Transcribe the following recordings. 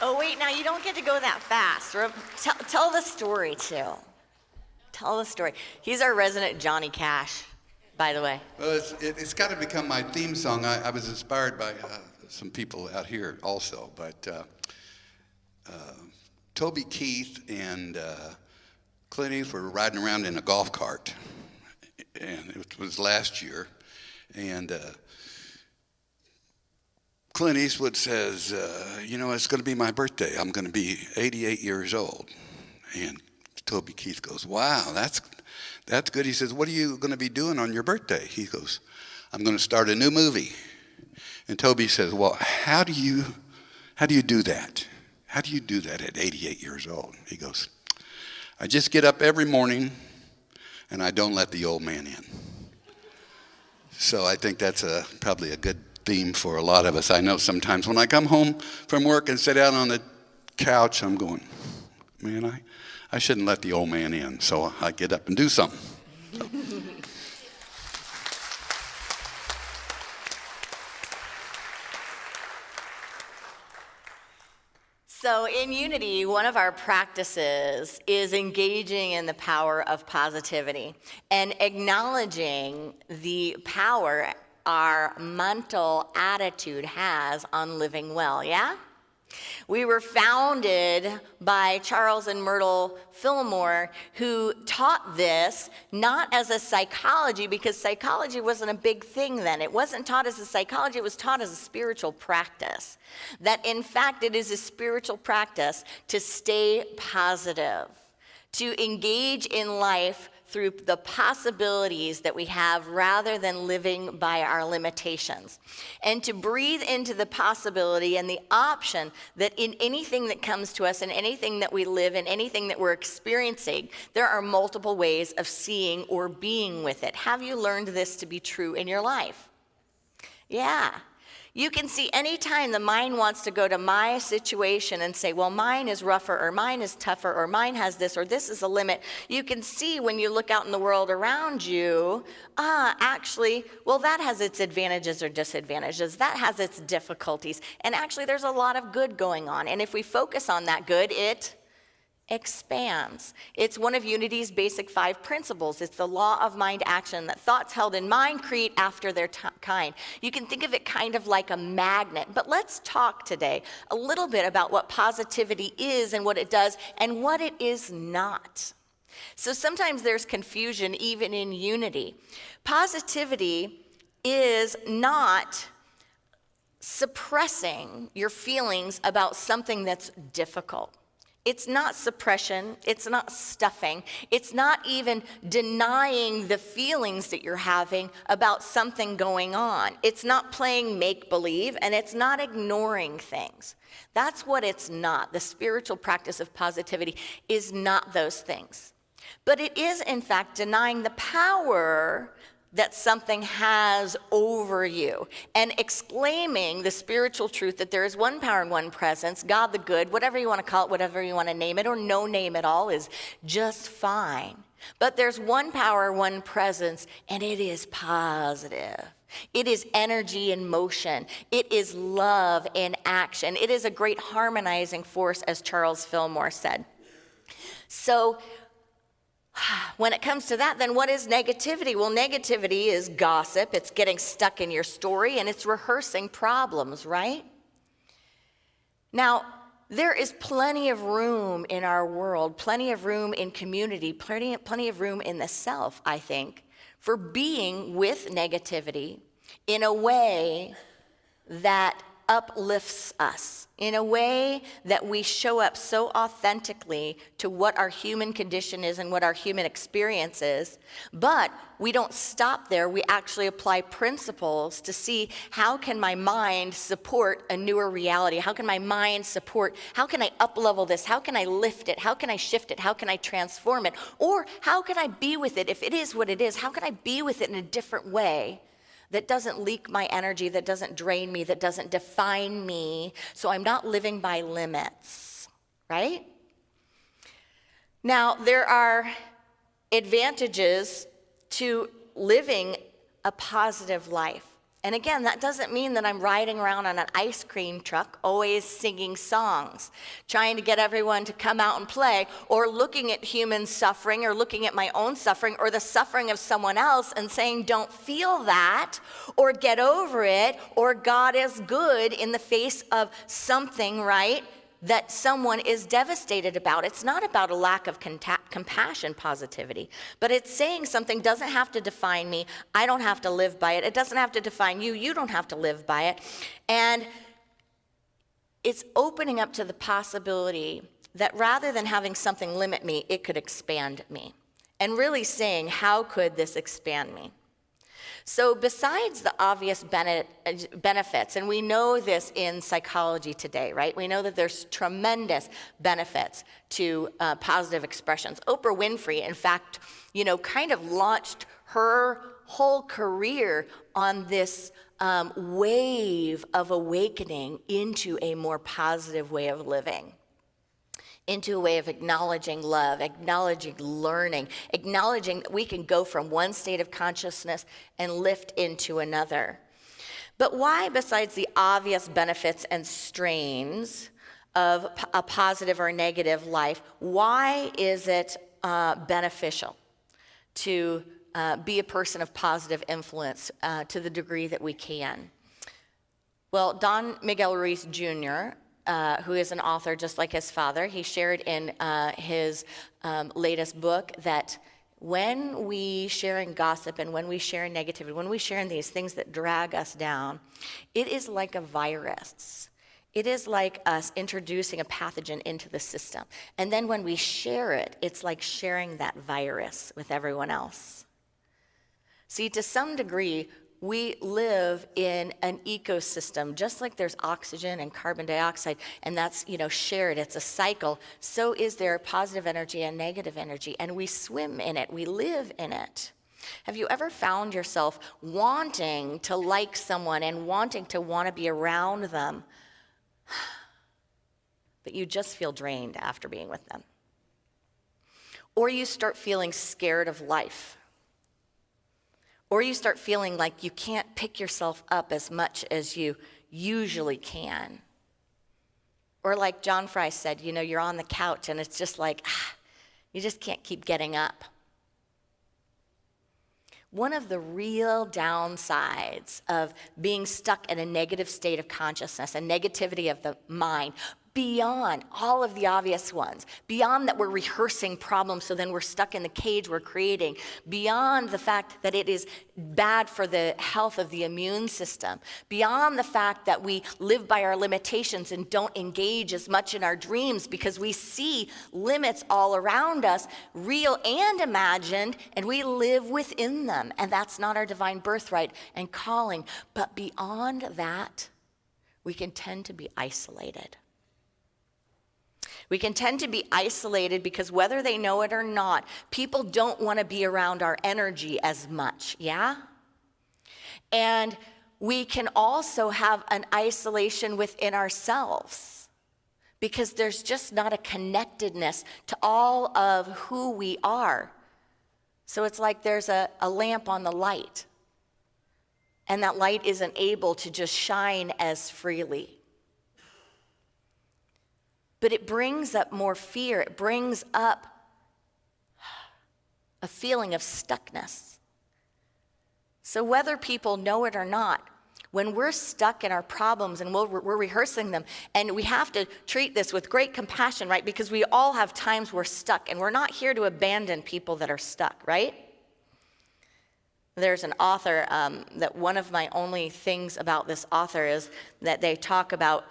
Oh, wait, now you don't get to go that fast. Tell the story, too. Tell the story. He's our resident Johnny Cash, by the way. Well, it's got to become my theme song. I was inspired by some people out here also, but Toby Keith and Clint Eastwood were riding around in a golf cart, and it was last year, and Clint Eastwood says, it's going to be my birthday. I'm going to be 88 years old. And Toby Keith goes, wow, that's good. He says, what are you going to be doing on your birthday? He goes, I'm going to start a new movie. And Toby says, well, how do you do that? How do you do that at 88 years old? He goes, I just get up every morning and I don't let the old man in. So I think that's probably a good theme for a lot of us. I know sometimes when I come home from work and sit down on the couch, I'm going, man, I shouldn't let the old man in. So I get up and do something. So in Unity, one of our practices is engaging in the power of positivity and acknowledging the power our mental attitude has on living well, yeah? We were founded by Charles and Myrtle Fillmore, who taught this not as a psychology, because psychology wasn't a big thing then. It wasn't taught as a psychology, it was taught as a spiritual practice. That in fact, it is a spiritual practice to stay positive, to engage in life through the possibilities that we have rather than living by our limitations. And to breathe into the possibility and the option that in anything that comes to us and anything that we live in, anything that we're experiencing, there are multiple ways of seeing or being with it. Have you learned this to be true in your life? Yeah. You can see anytime the mind wants to go to my situation and say, well, mine is rougher, or mine is tougher, or mine has this, or this is a limit. You can see when you look out in the world around you, actually, well, that has its advantages or disadvantages. That has its difficulties. And actually, there's a lot of good going on. And if we focus on that good, it expands. It's one of Unity's basic 5 principles. It's the law of mind action, that thoughts held in mind create after their kind. You can think of it kind of like a magnet. But let's talk today a little bit about what positivity is and what it does and what it is not. So sometimes there's confusion even in Unity. Positivity is not suppressing your feelings about something that's difficult. It's not suppression, it's not stuffing, it's not even denying the feelings that you're having about something going on. It's not playing make-believe, and it's not ignoring things. That's what it's not. The spiritual practice of positivity is not those things. But it is, in fact, denying the power that something has over you, and exclaiming the spiritual truth that there is one power and one presence, God the good, whatever you want to call it, whatever you want to name it, or no name at all is just fine. But there's one power, one presence, and it is positive. It is energy in motion. It is love in action. It is a great harmonizing force, as Charles Fillmore said. So, when it comes to that, then what is negativity? Well, negativity is gossip. It's getting stuck in your story, and it's rehearsing problems, right? Now, there is plenty of room in our world, plenty of room in community, plenty of room in the self, I think, for being with negativity in a way that uplifts us, in a way that we show up so authentically to what our human condition is and what our human experience is. But we don't stop there. We actually apply principles to see, how can my mind support a newer reality? How can my mind support, how can I up-level this? How can I lift it? How can I shift it? How can I transform it? Or how can I be with it? If it is what it is, how can I be with it in a different way that doesn't leak my energy, that doesn't drain me, that doesn't define me, so I'm not living by limits, right? Now, there are advantages to living a positive life. And again, that doesn't mean that I'm riding around on an ice cream truck, always singing songs, trying to get everyone to come out and play, or looking at human suffering, or looking at my own suffering, or the suffering of someone else and saying, don't feel that, or get over it, or God is good in the face of something, right, that someone is devastated about. It's not about a lack of compassion, positivity, but it's saying something doesn't have to define me. I don't have to live by it. It doesn't have to define you. You don't have to live by it. And it's opening up to the possibility that rather than having something limit me, it could expand me. And really saying, how could this expand me? So besides the obvious benefits, and we know this in psychology today, right? We know that there's tremendous benefits to positive expressions. Oprah Winfrey, in fact, kind of launched her whole career on this wave of awakening into a more positive way of living, into a way of acknowledging love, acknowledging learning, acknowledging that we can go from one state of consciousness and lift into another. But why, besides the obvious benefits and strains of a positive or negative life, why is it beneficial to be a person of positive influence to the degree that we can? Well, Don Miguel Ruiz Jr., who is an author just like his father, he shared in his latest book that when we share in gossip and when we share in negativity, when we share in these things that drag us down, it is like a virus. It is like us introducing a pathogen into the system. And then when we share it, it's like sharing that virus with everyone else. See, to some degree, we live in an ecosystem, just like there's oxygen and carbon dioxide, and that's, shared, it's a cycle. So is there positive energy and negative energy, and we swim in it, we live in it. Have you ever found yourself wanting to like someone and want to be around them, but you just feel drained after being with them? Or you start feeling scared of life. Or you start feeling like you can't pick yourself up as much as you usually can. Or like John Fry said, you're on the couch and it's just like, you just can't keep getting up. One of the real downsides of being stuck in a negative state of consciousness, a negativity of the mind, beyond all of the obvious ones, beyond that we're rehearsing problems so then we're stuck in the cage we're creating, beyond the fact that it is bad for the health of the immune system, beyond the fact that we live by our limitations and don't engage as much in our dreams because we see limits all around us, real and imagined, and we live within them, and that's not our divine birthright and calling. But beyond that, we can tend to be isolated. We can tend to be isolated because whether they know it or not, people don't want to be around our energy as much, yeah? And we can also have an isolation within ourselves because there's just not a connectedness to all of who we are. So it's like there's a lamp on the light, and that light isn't able to just shine as freely. But it brings up more fear. It brings up a feeling of stuckness. So whether people know it or not, when we're stuck in our problems and we're rehearsing them, and we have to treat this with great compassion, right? Because we all have times we're stuck, and we're not here to abandon people that are stuck, right? There's an author that one of my only things about this author is that they talk about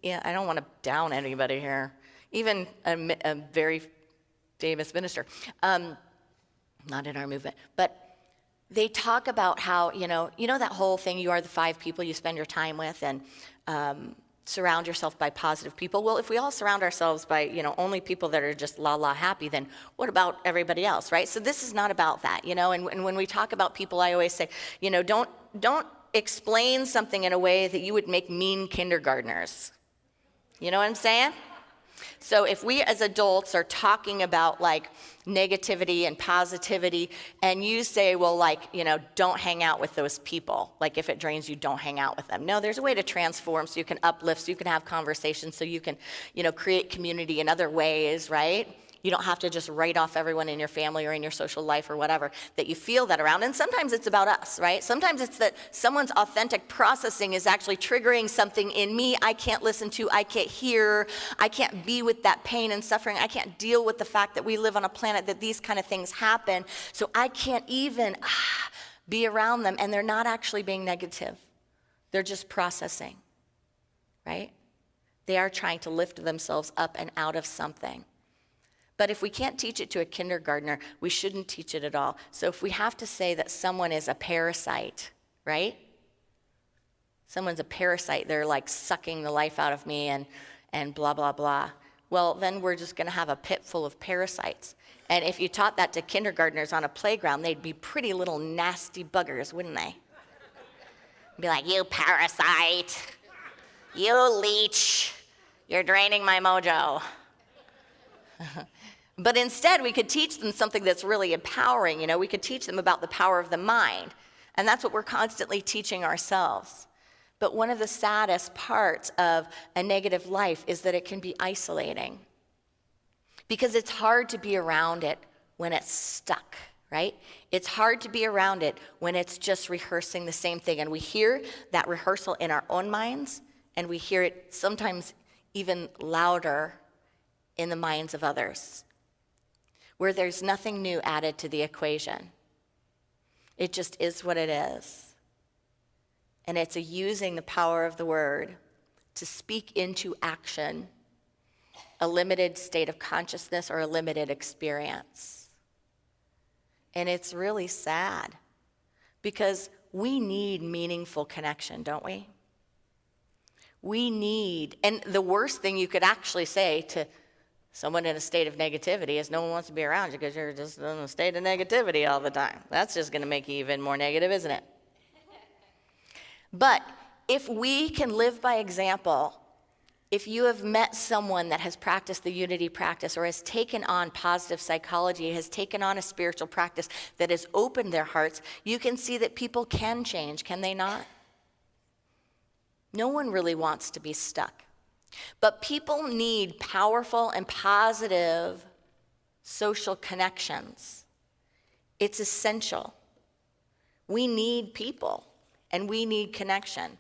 I don't want to down anybody here. Even a very famous minister, not in our movement, but they talk about how, that whole thing, you are the 5 people you spend your time with, and surround yourself by positive people. Well, if we all surround ourselves by, only people that are just la happy, then what about everybody else, right? So this is not about that, and when we talk about people, I always say, don't explain something in a way that you would make mean kindergartners. You know what I'm saying? So if we as adults are talking about like negativity and positivity, and you say, well, like, don't hang out with those people. Like if it drains you, don't hang out with them. No, there's a way to transform so you can uplift, so you can have conversations, so you can, create community in other ways, right? You don't have to just write off everyone in your family or in your social life or whatever that you feel that around. And sometimes it's about us, right? Sometimes it's that someone's authentic processing is actually triggering something in me I can't listen to, I can't hear, I can't be with that pain and suffering. I can't deal with the fact that we live on a planet that these kind of things happen. So I can't even be around them. And they're not actually being negative. They're just processing, right? They are trying to lift themselves up and out of something. But if we can't teach it to a kindergartner, we shouldn't teach it at all. So if we have to say that someone is a parasite, right? Someone's a parasite, they're like sucking the life out of me and blah, blah, blah. Well, then we're just gonna have a pit full of parasites. And if you taught that to kindergartners on a playground, they'd be pretty little nasty buggers, wouldn't they? Be like, you parasite, you leech, you're draining my mojo. But instead, we could teach them something that's really empowering. We could teach them about the power of the mind. And that's what we're constantly teaching ourselves. But one of the saddest parts of a negative life is that it can be isolating. Because it's hard to be around it when it's stuck, right? It's hard to be around it when it's just rehearsing the same thing. And we hear that rehearsal in our own minds, and we hear it sometimes even louder in the minds of others, where there's nothing new added to the equation. It just is what it is. And it's using the power of the word to speak into action a limited state of consciousness or a limited experience. And it's really sad because we need meaningful connection, don't we? We need, and the worst thing you could actually say to someone in a state of negativity is no one wants to be around you because you're just in a state of negativity all the time. That's just going to make you even more negative, isn't it? But if we can live by example, if you have met someone that has practiced the unity practice or has taken on positive psychology, has taken on a spiritual practice that has opened their hearts, you can see that people can change, can they not? No one really wants to be stuck. But people need powerful and positive social connections. It's essential. We need people, and we need connection.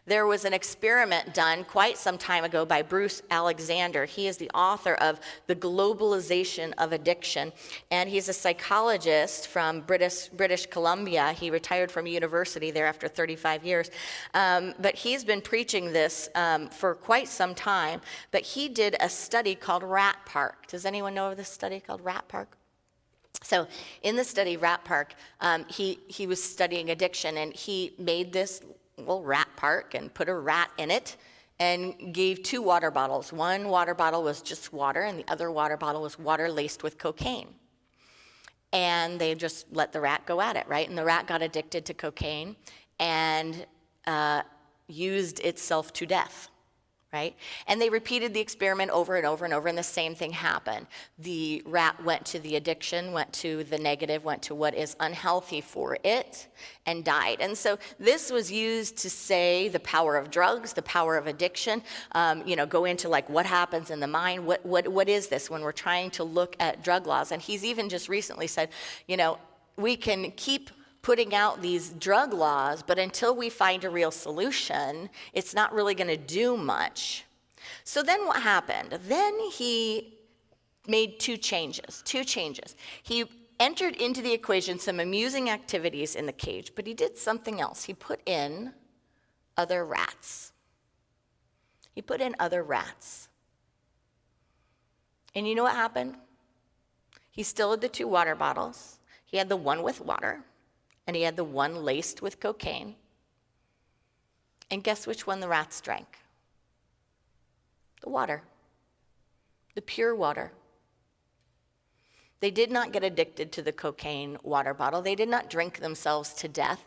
There was an experiment done quite some time ago by Bruce Alexander. He is the author of The Globalization of Addiction, and he's a psychologist from British Columbia. He retired from university there after 35 years. But he's been preaching this for quite some time. But he did a study called Rat Park. Does anyone know of this study called Rat Park? So in the study, Rat Park, he was studying addiction, and he made this rat park and put a rat in it and gave 2 water bottles. One water bottle was just water, and the other water bottle was water laced with cocaine. And they just let the rat go at it, right? And the rat got addicted to cocaine and used itself to death, right? And they repeated the experiment over and over and over, and the same thing happened. The rat went to the addiction, went to the negative, went to what is unhealthy for it, and died. And so this was used to say the power of drugs, the power of addiction, go into like what happens in the mind, what is this when we're trying to look at drug laws. And he's even just recently said, we can keep putting out these drug laws, but until we find a real solution, it's not really going to do much. So then what happened? Then he made two changes. He entered into the equation some amusing activities in the cage, but he did something else. He put in other rats. And you know what happened? He still had the 2 water bottles. He had the one with water, and he had the one laced with cocaine. And guess which one the rats drank? The water. The pure water. They did not get addicted to the cocaine water bottle. They did not drink themselves to death.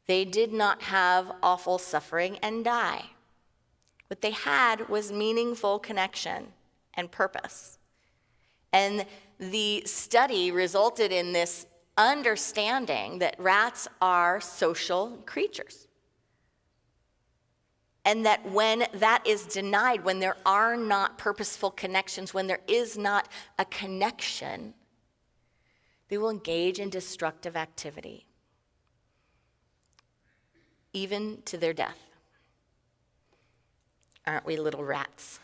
They did not have awful suffering and die. What they had was meaningful connection. and purpose. And the study resulted in this understanding that rats are social creatures. And that when that is denied, when there are not purposeful connections, when there is not a connection, they will engage in destructive activity, even to their death. Aren't we little rats?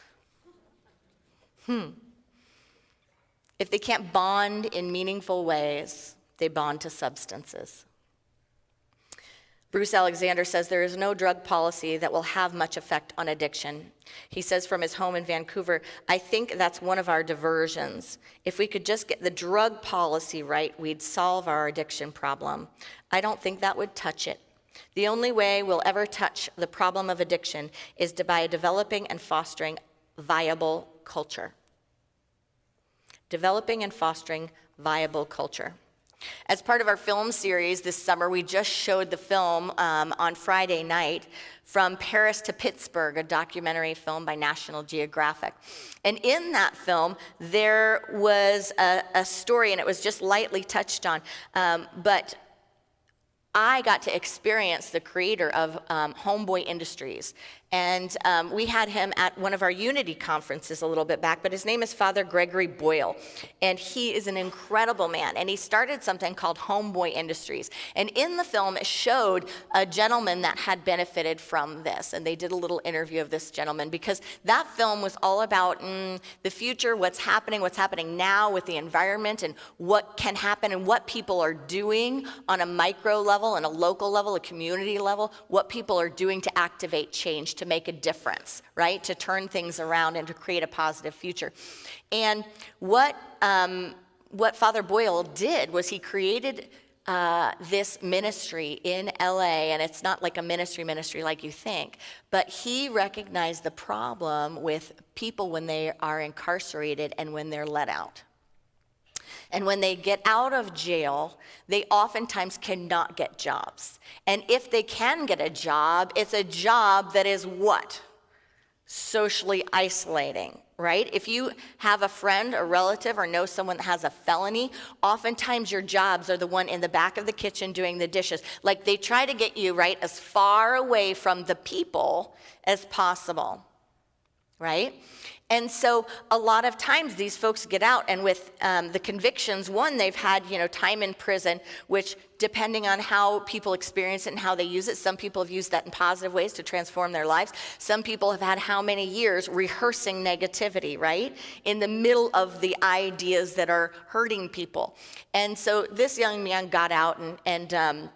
If they can't bond in meaningful ways, they bond to substances. Bruce Alexander says there is no drug policy that will have much effect on addiction. He says from his home in Vancouver, I think that's one of our diversions. If we could just get the drug policy right, we'd solve our addiction problem. I don't think that would touch it. The only way we'll ever touch the problem of addiction is by developing and fostering viable culture. Developing and fostering viable culture. As part of our film series this summer, we just showed the film on Friday night, From Paris to Pittsburgh, a documentary film by National Geographic. And in that film, there was a story, and it was just lightly touched on, but I got to experience the creator of Homeboy Industries. And we had him at one of our Unity conferences a little bit back, but his name is Father Gregory Boyle. And he is an incredible man. And he started something called Homeboy Industries. And in the film, it showed a gentleman that had benefited from this. And they did a little interview of this gentleman because that film was all about the future, what's happening now with the environment and what can happen and what people are doing on a micro level and a local level, a community level, what people are doing to activate change, to make a difference, right? To turn things around and to create a positive future. And what Father Boyle did was he created this ministry in LA, and it's not like a ministry like you think, but he recognized the problem with people when they are incarcerated and when they're let out. And when they get out of jail, they oftentimes cannot get jobs. And if they can get a job, it's a job that is what? Socially isolating, right? If you have a friend, a relative, or know someone that has a felony, oftentimes your jobs are the one in the back of the kitchen doing the dishes. Like they try to get you, right, as far away from the people as possible, right? And so a lot of times these folks get out, and with the convictions, one, they've had time in prison, which depending on how people experience it and how they use it, some people have used that in positive ways to transform their lives. Some people have had how many years rehearsing negativity, right? In the middle of the ideas that are hurting people. And so this young man got out and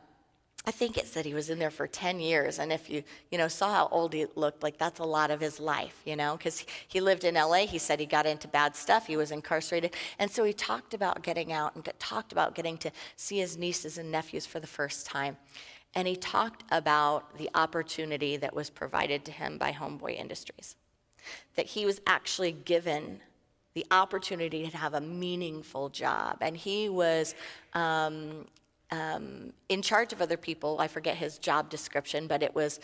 I think it said he was in there for 10 years, and if you saw how old he looked, like that's a lot of his life, because he lived in LA. He said he got into bad stuff. He was incarcerated, and so he talked about getting out and talked about getting to see his nieces and nephews for the first time, and he talked about the opportunity that was provided to him by Homeboy Industries, that he was actually given the opportunity to have a meaningful job, and he was in charge of other people. I forget his job description, but it was,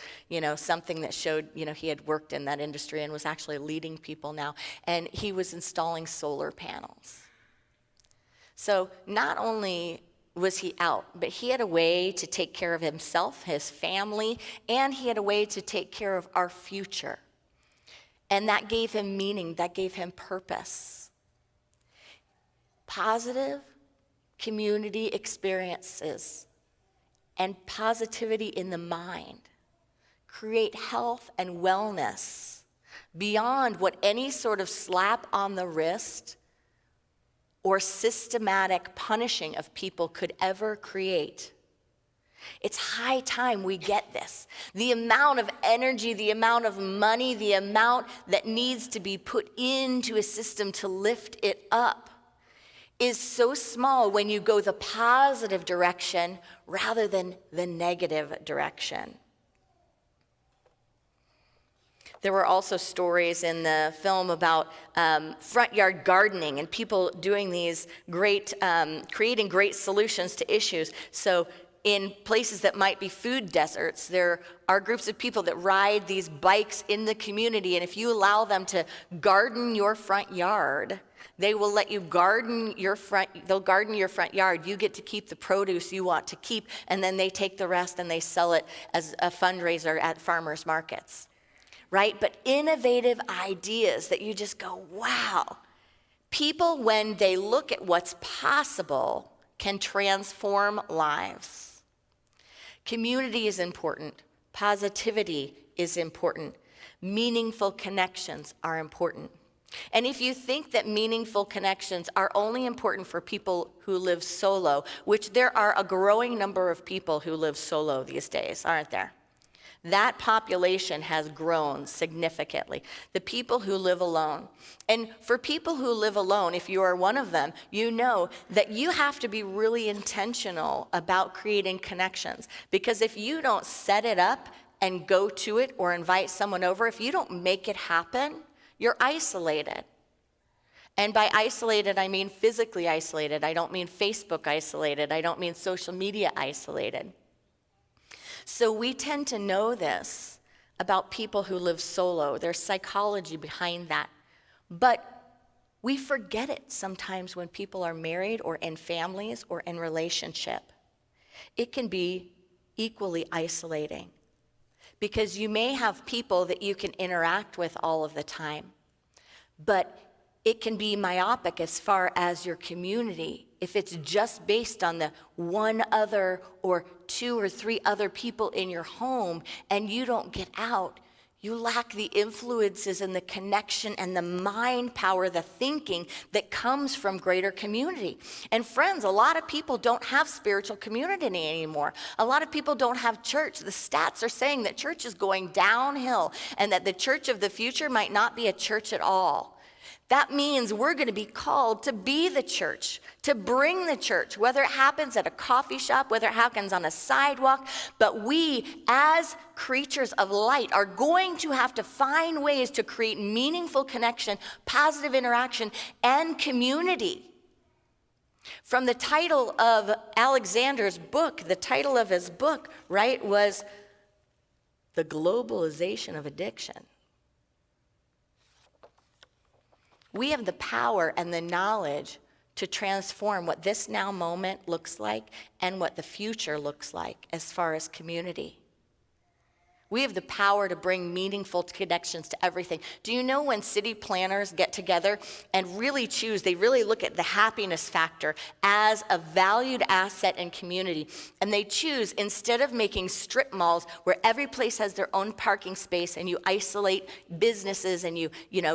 something that showed, he had worked in that industry and was actually leading people now. And he was installing solar panels. So not only was he out, but he had a way to take care of himself, his family, and he had a way to take care of our future. And that gave him meaning, that gave him purpose. Positive community experiences and positivity in the mind create health and wellness beyond what any sort of slap on the wrist or systematic punishing of people could ever create. It's high time we get this. The amount of energy, the amount of money, the amount that needs to be put into a system to lift it up is so small when you go the positive direction rather than the negative direction. There were also stories in the film about front yard gardening and people doing these great, creating great solutions to issues. So in places that might be food deserts, there are groups of people that ride these bikes in the community, and if you allow them to garden your front yard, they will let you garden your they'll garden your front yard. You get to keep the produce you want to keep, and then they take the rest and they sell it as a fundraiser at farmers markets, right? But innovative ideas that you just go, wow. People, when they look at what's possible, can transform lives. Community is important. Positivity is important. Meaningful connections are important. And if you think that meaningful connections are only important for people who live solo, which there are a growing number of people who live solo these days, aren't there? That population has grown significantly. The people who live alone. And for people who live alone, if you are one of them, you know that you have to be really intentional about creating connections. Because if you don't set it up and go to it or invite someone over, if you don't make it happen, you're isolated. And by isolated, I mean physically isolated. I don't mean Facebook isolated. I don't mean social media isolated. So we tend to know this about people who live solo. There's psychology behind that. But we forget it sometimes when people are married or in families or in relationship. It can be equally isolating because you may have people that you can interact with all of the time, but it can be myopic as far as your community. If it's just based on the one other or two or three other people in your home and you don't get out, you lack the influences and the connection and the mind power, the thinking that comes from greater community. And friends, a lot of people don't have spiritual community anymore. A lot of people don't have church. The stats are saying that church is going downhill and that the church of the future might not be a church at all. That means we're going to be called to be the church, to bring the church, whether it happens at a coffee shop, whether it happens on a sidewalk. But we, as creatures of light, are going to have to find ways to create meaningful connection, positive interaction, and community. From the title of Alexander's book, the title of his book, right, was The Globalization of Addiction. We have the power and the knowledge to transform what this now moment looks like and what the future looks like as far as community. We have the power to bring meaningful connections to everything. Do you know when city planners get together and really choose, they really look at the happiness factor as a valued asset in community, and they choose, instead of making strip malls where every place has their own parking space and you isolate businesses and you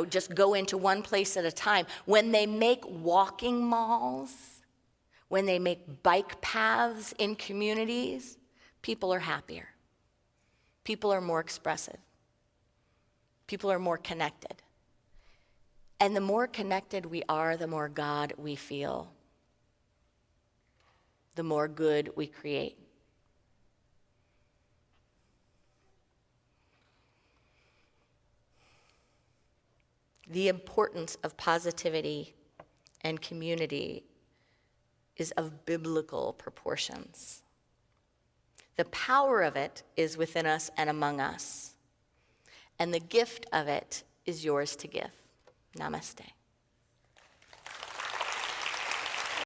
just go into one place at a time, when they make walking malls, when they make bike paths in communities, people are happier. People are more expressive. People are more connected. And the more connected we are, the more God we feel. The more good we create. The importance of positivity and community is of biblical proportions. The power of it is within us and among us. And the gift of it is yours to give. Namaste.